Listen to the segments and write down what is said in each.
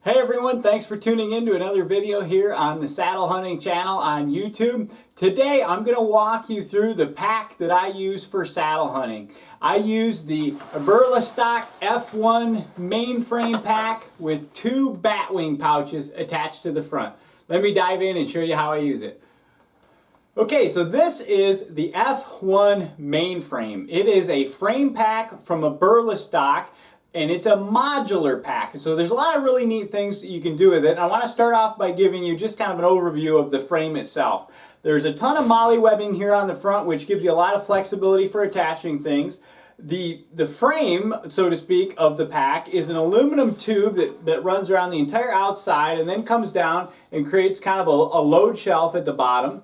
Hey everyone, thanks for tuning in to another video here on the Saddle Hunting channel on YouTube. Today I'm going to walk you through the pack that I use for saddle hunting. I use the Eberlestock F1 Mainframe pack with two Batwing pouches attached to the front. Let me dive in and show you how I use it. Okay, so this is the F1 Mainframe. It is a frame pack from Eberlestock. And it's a modular pack, so there's a lot of really neat things that you can do with it. And I want to start off by giving you just kind of an overview of the frame itself. There's a ton of molly webbing here on the front, which gives you a lot of flexibility for attaching things. The frame, so to speak, of the pack is an aluminum tube that runs around the entire outside and then comes down and creates kind of a load shelf at the bottom.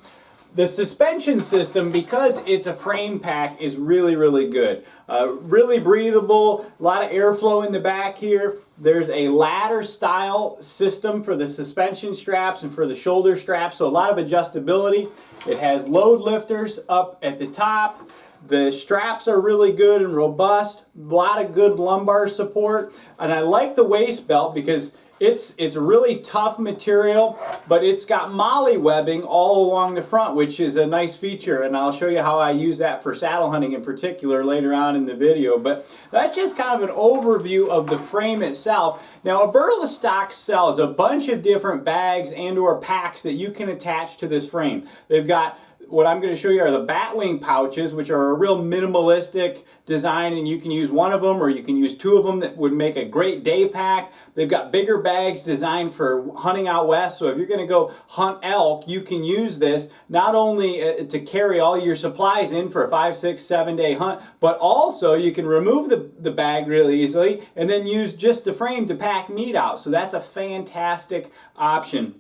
The suspension system, because it's a frame pack, is really good. Really breathable, a lot of airflow in the back here. There's a ladder style system for the suspension straps and for the shoulder straps, so a lot of adjustability. It has load lifters up at the top. The straps are really good and robust. A lot of good lumbar support. And I like the waist belt because it's a really tough material, but it's got molly webbing all along the front, which is a nice feature, and I'll show you how I use that for saddle hunting in particular later on in the video. But that's just kind of an overview of the frame itself. Now, Eberlestock sells a bunch of different bags and or packs that you can attach to this frame. They've got what I'm going to show you are the Batwing Pouches, which are a real minimalistic design, and you can use one of them or you can use two of them. That would make a great day pack. They've got bigger bags designed for hunting out west, so if you're going to go hunt elk, you can use this not only to carry all your supplies in for a 5, 6, 7 day hunt, but also you can remove the bag really easily and then use just the frame to pack meat out. So that's a fantastic option.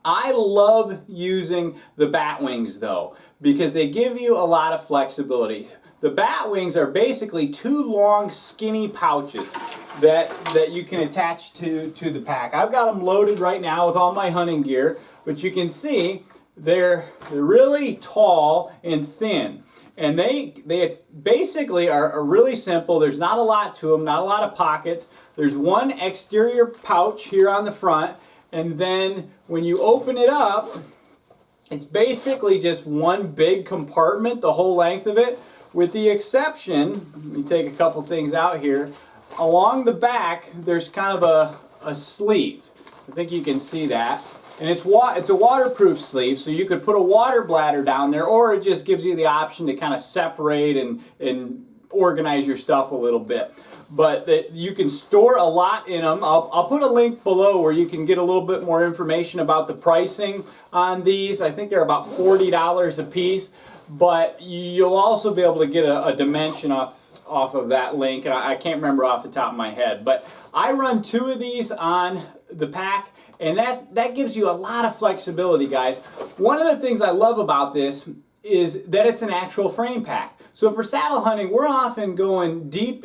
I love using the Batwings though, because they give you a lot of flexibility. The Batwings are basically two long skinny pouches that you can attach to the pack. I've got them loaded right now with all my hunting gear, but you can see they're really tall and thin. And they basically are really simple. There's not a lot to them, not a lot of pockets. There's one exterior pouch here on the front, and then when you open it up, it's basically just one big compartment, the whole length of it, with the exception, let me take a couple things out here, along the back there's kind of a sleeve. I think you can see that. And it's a waterproof sleeve, so you could put a water bladder down there, or it just gives you the option to kind of separate and organize your stuff a little bit. But you can store a lot in them. I'll put a link below where you can get a little bit more information about the pricing on these. I think they're about $40 a piece, but you'll also be able to get a dimension off of that link, and I can't remember off the top of my head. But I run two of these on the pack, and that gives you a lot of flexibility, guys. One of the things I love about this is that it's an actual frame pack. So for saddle hunting, we're often going deep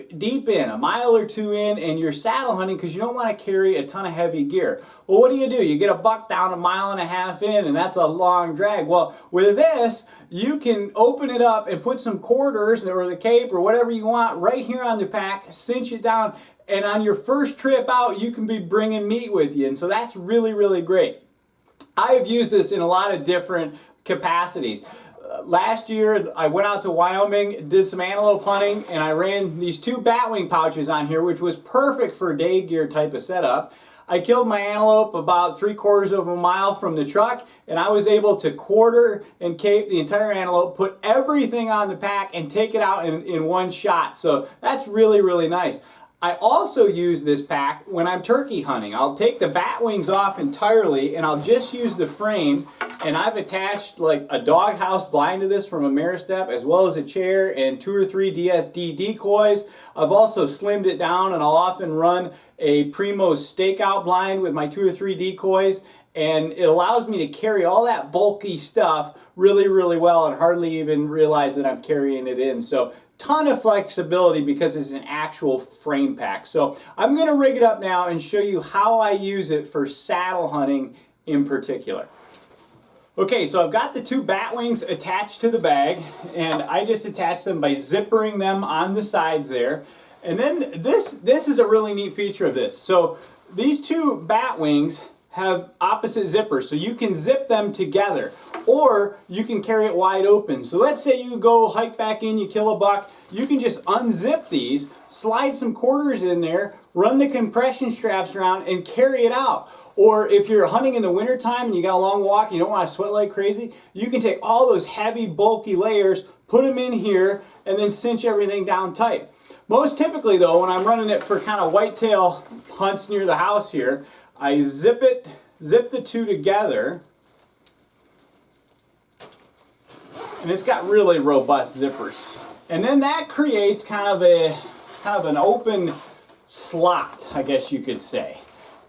in, a mile or two in, and you're saddle hunting because you don't want to carry a ton of heavy gear. Well, what do? You get a buck down a mile and a half in, and that's a long drag. Well, with this, you can open it up and put some quarters or the cape or whatever you want right here on the pack, cinch it down, and on your first trip out, you can be bringing meat with you. And so that's really great. I have used this in a lot of different capacities. Last year, I went out to Wyoming, did some antelope hunting, and I ran these two Batwing pouches on here, which was perfect for a day gear type of setup. I killed my antelope about 3/4 of a mile from the truck, and I was able to quarter and cape the entire antelope, put everything on the pack, and take it out in one shot. So that's really nice. I also use this pack when I'm turkey hunting. I'll take the Batwings off entirely, and I'll just use the frame. And I've attached like a doghouse blind to this from Ameristep, as well as a chair and 2 or 3 DSD decoys. I've also slimmed it down, and I'll often run a Primo's stakeout blind with my 2 or 3 decoys. And it allows me to carry all that bulky stuff really well and hardly even realize that I'm carrying it in. So ton of flexibility because it's an actual frame pack. So I'm going to rig it up now and show you how I use it for saddle hunting in particular. Okay, so I've got the two Batwings attached to the bag, and I just attach them by zippering them on the sides there. And then this is a really neat feature of this. So these two Batwings have opposite zippers, so you can zip them together, or you can carry it wide open. So let's say you go hike back in, you kill a buck, you can just unzip these, slide some quarters in there, run the compression straps around, and carry it out. Or if you're hunting in the wintertime and you got a long walk, you don't want to sweat like crazy, you can take all those heavy, bulky layers, put them in here, and then cinch everything down tight. Most typically though, when I'm running it for kind of whitetail hunts near the house here, I zip the two together, and it's got really robust zippers. And then that creates kind of an open slot, I guess you could say.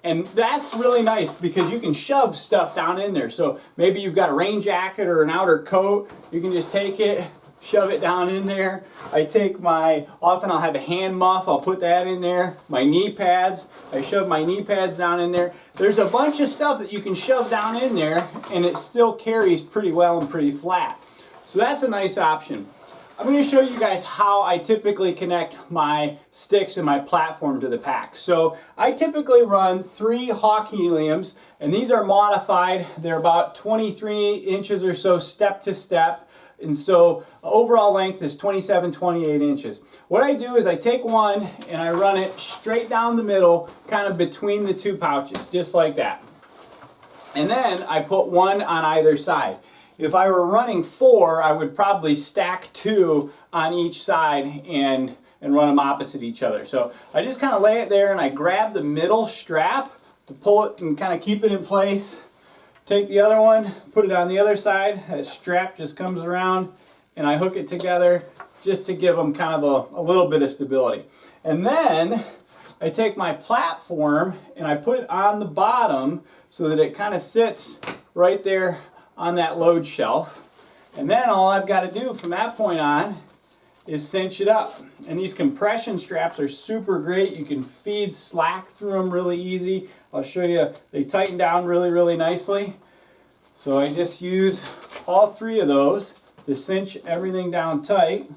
And that's really nice because you can shove stuff down in there. So maybe you've got a rain jacket or an outer coat, you can just take it, shove it down in there. Often I'll have a hand muff, I'll put that in there. My knee pads, I shove my knee pads down in there. There's a bunch of stuff that you can shove down in there and it still carries pretty well and pretty flat. So that's a nice option. I'm going to show you guys how I typically connect my sticks and my platform to the pack. So I typically run 3 Hawk Heliums, and these are modified. They're about 23 inches or so step to step. And so overall length is 27, 28 inches. What I do is I take one and I run it straight down the middle, kind of between the 2 pouches, just like that. And then I put one on either side. If I were running 4, I would probably stack 2 on each side and run them opposite each other. So I just kind of lay it there and I grab the middle strap to pull it and kind of keep it in place. Take the other one, put it on the other side. That strap just comes around and I hook it together just to give them kind of a little bit of stability. And then I take my platform and I put it on the bottom so that it kind of sits right there on that load shelf. And then all I've got to do from that point on is cinch it up. And these compression straps are super great. You can feed slack through them really easy. I'll show you, they tighten down really, really nicely. So I just use all 3 of those to cinch everything down tight.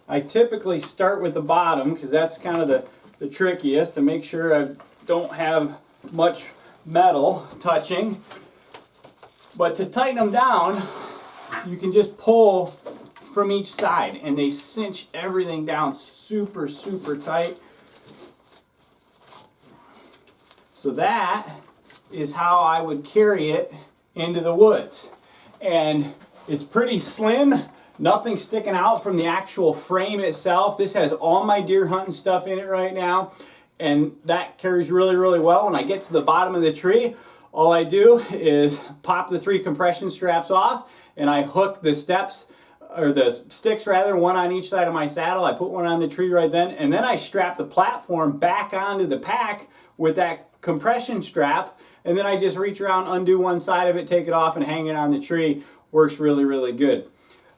I typically start with the bottom because that's kind of the trickiest, to make sure I don't have much metal touching. But to tighten them down, you can just pull from each side and they cinch everything down super, super tight. So that is how I would carry it into the woods. And it's pretty slim, nothing sticking out from the actual frame itself. This has all my deer hunting stuff in it right now, and that carries really, really well. When I get to the bottom of the tree, all I do is pop the 3 compression straps off and I hook the steps, or the sticks rather, one on each side of my saddle. I put one on the tree right then, and then I strap the platform back onto the pack with that compression strap, and then I just reach around, undo one side of it, take it off, and hang it on the tree. Works really, really good.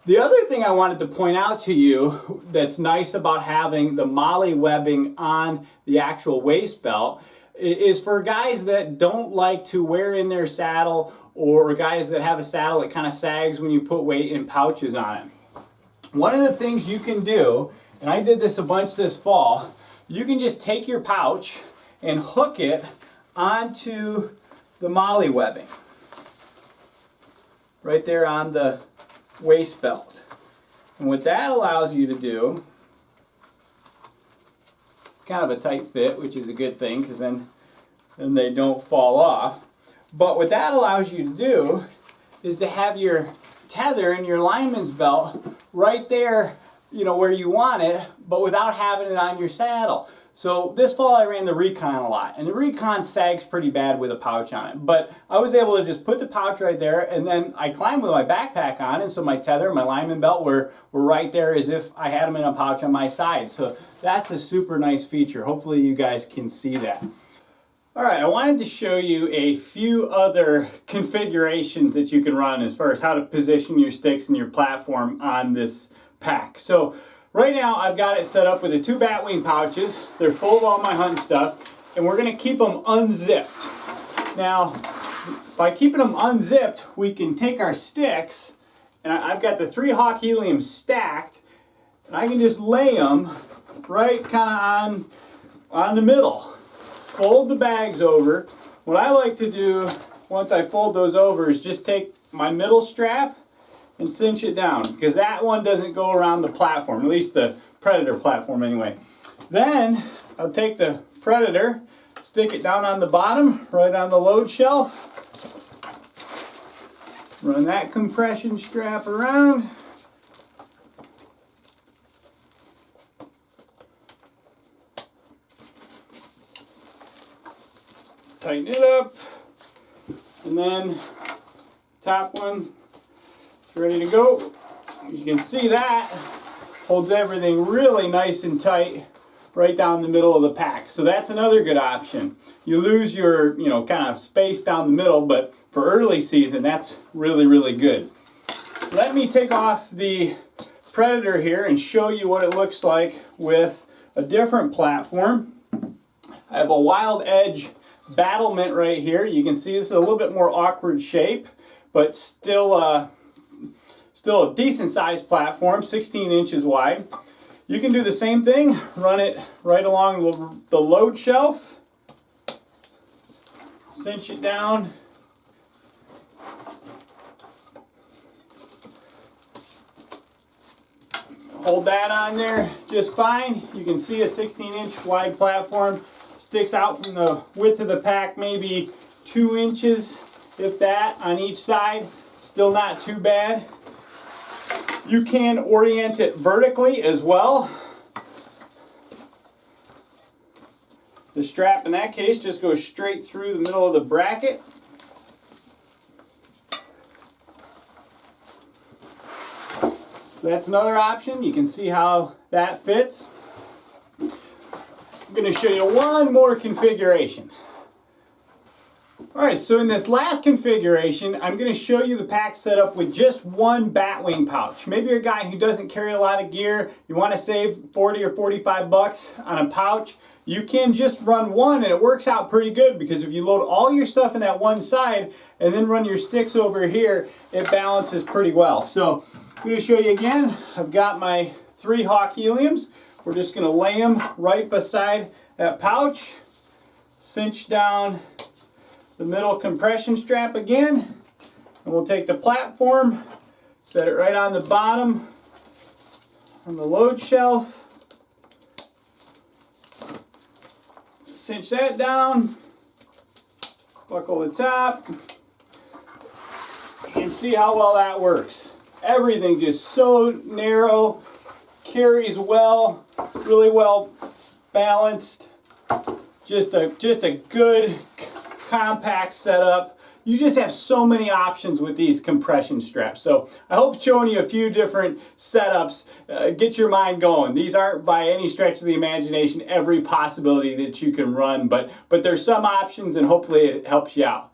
The other thing I wanted to point out to you that's nice about having the MOLLE webbing on the actual waist belt is for guys that don't like to wear in their saddle, or guys that have a saddle that kind of sags when you put weight and pouches on it. One of the things you can do, and I did this a bunch this fall, you can just take your pouch and hook it onto the MOLLE webbing right there on the waist belt. And what that allows you to do, it's kind of a tight fit, which is a good thing because then they don't fall off. But what that allows you to do is to have your tether and your lineman's belt right there, you know, where you want it, but without having it on your saddle. So this fall I ran the Recon a lot, and the Recon sags pretty bad with a pouch on it. But I was able to just put the pouch right there, and then I climbed with my backpack on, and so my tether and my lineman belt were right there as if I had them in a pouch on my side. So that's a super nice feature. Hopefully you guys can see that. All right, I wanted to show you a few other configurations that you can run as far as how to position your sticks and your platform on this pack. So right now I've got it set up with the 2 Batwing pouches. They're full of all my hunting stuff, and we're going to keep them unzipped. Now, by keeping them unzipped, we can take our sticks, and I've got the 3 Hawk Heliums stacked, and I can just lay them right kind of on the middle. Fold the bags over. What I like to do once I fold those over is just take my middle strap and cinch it down, because that one doesn't go around the platform, at least the Predator platform anyway. Then I'll take the Predator, stick it down on the bottom, right on the load shelf. Run that compression strap around. Tighten it up. And then top one is ready to go. You can see that holds everything really nice and tight right down the middle of the pack. So that's another good option. You lose your, kind of space down the middle, but for early season, that's really, really good. Let me take off the Predator here and show you what it looks like with a different platform. I have a Wild Edge battlement right here. You can see this is a little bit more awkward shape, but still a decent sized platform, 16 inches wide. You can do the same thing, run it right along the load shelf, cinch it down, hold that on there just fine. You can see a 16-inch wide platform sticks out from the width of the pack, maybe 2 inches, if that, on each side. Still not too bad. You can orient it vertically as well. The strap in that case just goes straight through the middle of the bracket. So that's another option. You can see how that fits. I'm going to show you one more configuration. Alright, so in this last configuration, I'm going to show you the pack setup with just one Batwing pouch. Maybe you're a guy who doesn't carry a lot of gear, you want to save 40 or 45 bucks on a pouch. You can just run one and it works out pretty good, because if you load all your stuff in that one side and then run your sticks over here, it balances pretty well. So I'm going to show you again. I've got my 3 Hawk heliums. We're just going to lay them right beside that pouch, cinch down the middle compression strap again, and we'll take the platform, set it right on the bottom on the load shelf, cinch that down, buckle the top. You can see how well that works. Everything just so narrow, carries well, really well balanced. Just a good compact setup. You just have so many options with these compression straps. So I hope showing you a few different setups get your mind going. These aren't by any stretch of the imagination every possibility that you can run, but there's some options, and hopefully it helps you out.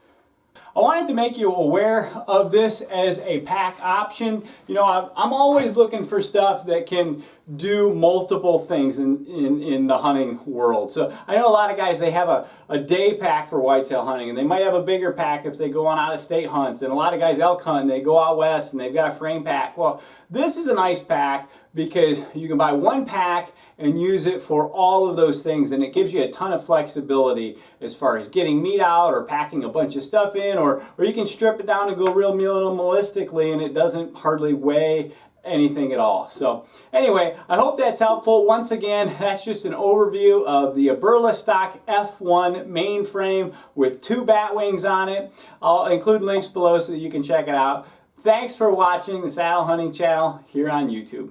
I wanted to make you aware of this as a pack option. I'm always looking for stuff that can do multiple things in the hunting world. So I know a lot of guys, they have a day pack for whitetail hunting, and they might have a bigger pack if they go on out-of-state hunts. And a lot of guys elk hunt, and they go out west and they've got a frame pack. Well, this is a nice pack because you can buy one pack and use it for all of those things, and it gives you a ton of flexibility as far as getting meat out or packing a bunch of stuff in, or you can strip it down and go real minimalistically, and it doesn't hardly weigh anything at all. So anyway, I hope that's helpful. Once again, that's just an overview of the Eberlestock F1 Mainframe with 2 Batwings on it. I'll include links below so that you can check it out. Thanks for watching the Saddle Hunting Channel here on YouTube.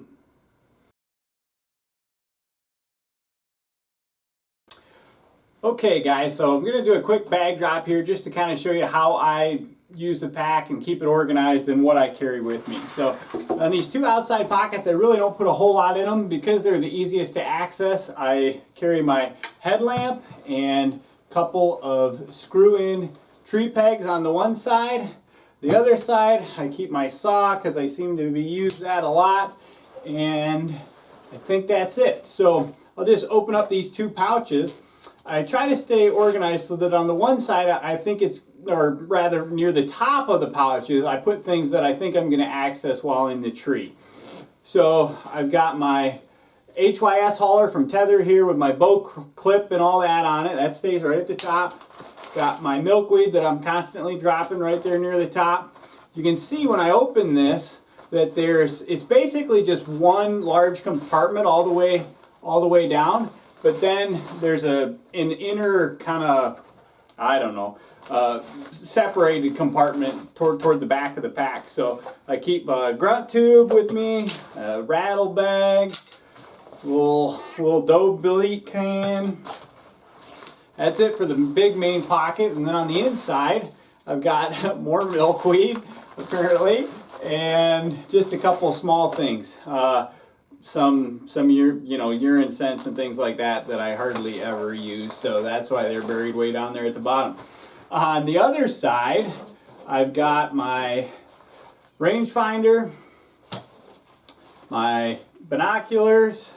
Okay guys, so I'm going to do a quick bag drop here just to kind of show you how I use the pack and keep it organized and what I carry with me. So on these 2 outside pockets, I really don't put a whole lot in them because they're the easiest to access. I carry my headlamp and a couple of screw-in tree pegs on the one side. The other side, I keep my saw because I seem to be using that a lot, and I think that's it. So I'll just open up these 2 pouches. I try to stay organized so that on the one side, I think it's, or rather near the top of the pouches, I put things that I think I'm going to access while in the tree. So I've got my HYS hauler from Tether here with my bow clip and all that on it. That stays right at the top. Got my milkweed that I'm constantly dropping right there near the top. You can see when I open this that it's basically just one large compartment all the way down, but then there's an inner kind of, I don't know, separated compartment toward the back of the pack. So I keep a grunt tube with me, a rattle bag, little dough billy can. That's it for the big main pocket. And then on the inside, I've got more milkweed, apparently, and just a couple small things. Some urine scents and things like that I hardly ever use. So that's why they're buried way down there at the bottom. On the other side, I've got my rangefinder, my binoculars,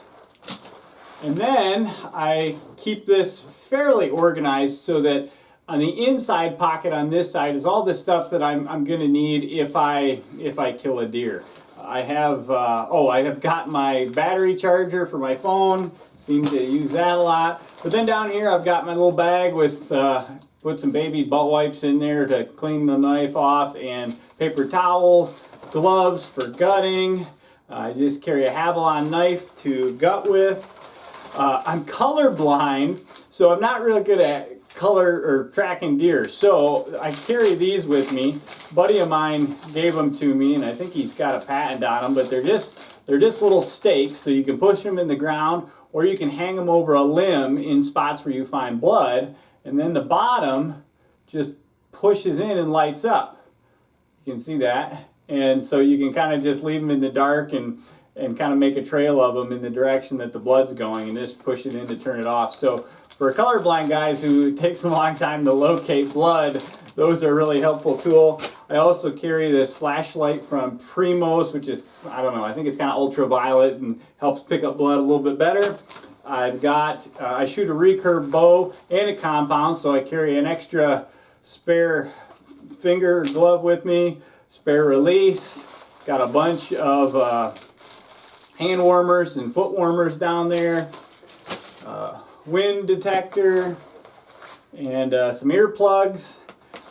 and then I keep this fairly organized so that on the inside pocket on this side is all the stuff that I'm going to need if I kill a deer. I have got my battery charger for my phone. Seem to use that a lot. But then down here I've got my little bag with put some baby butt wipes in there to clean the knife off, and paper towels, gloves for gutting. I just carry a Havalon knife to gut with. I'm colorblind, so I'm not really good at color or tracking deer, so I carry these with me. A buddy of mine gave them to me, and I think he's got a patent on them, but they're just little stakes, so you can push them in the ground or you can hang them over a limb in spots where you find blood, and then the bottom just pushes in and lights up. You can see that, and so you can kind of just leave them in the dark and kind of make a trail of them in the direction that the blood's going, and just push it in to turn it off. So for colorblind guys who it takes a long time to locate blood, those are a really helpful tool. I also carry this flashlight from Primos, which is, I don't know, I think it's kind of ultraviolet and helps pick up blood a little bit better. I've got, I shoot a recurve bow and a compound, so I carry an extra spare finger glove with me, spare release. Got a bunch of hand warmers and foot warmers down there, wind detector, and some earplugs.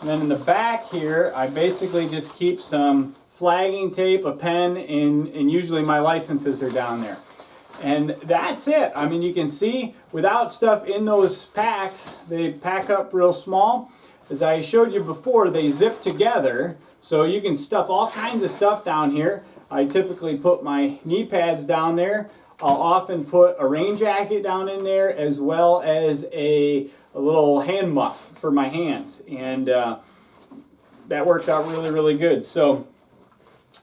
And then in the back here, I basically just keep some flagging tape, a pen, and usually my licenses are down there. And that's it. I mean, you can see without stuff in those packs, they pack up real small. As I showed you before, they zip together, so you can stuff all kinds of stuff down here. I typically put my knee pads down there. I'll often put a rain jacket down in there, as well as a little hand muff for my hands, and that works out really, really good. So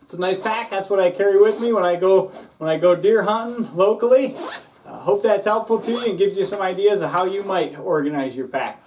it's a nice pack. That's what I carry with me when I go deer hunting locally. Hope that's helpful to you and gives you some ideas of how you might organize your pack.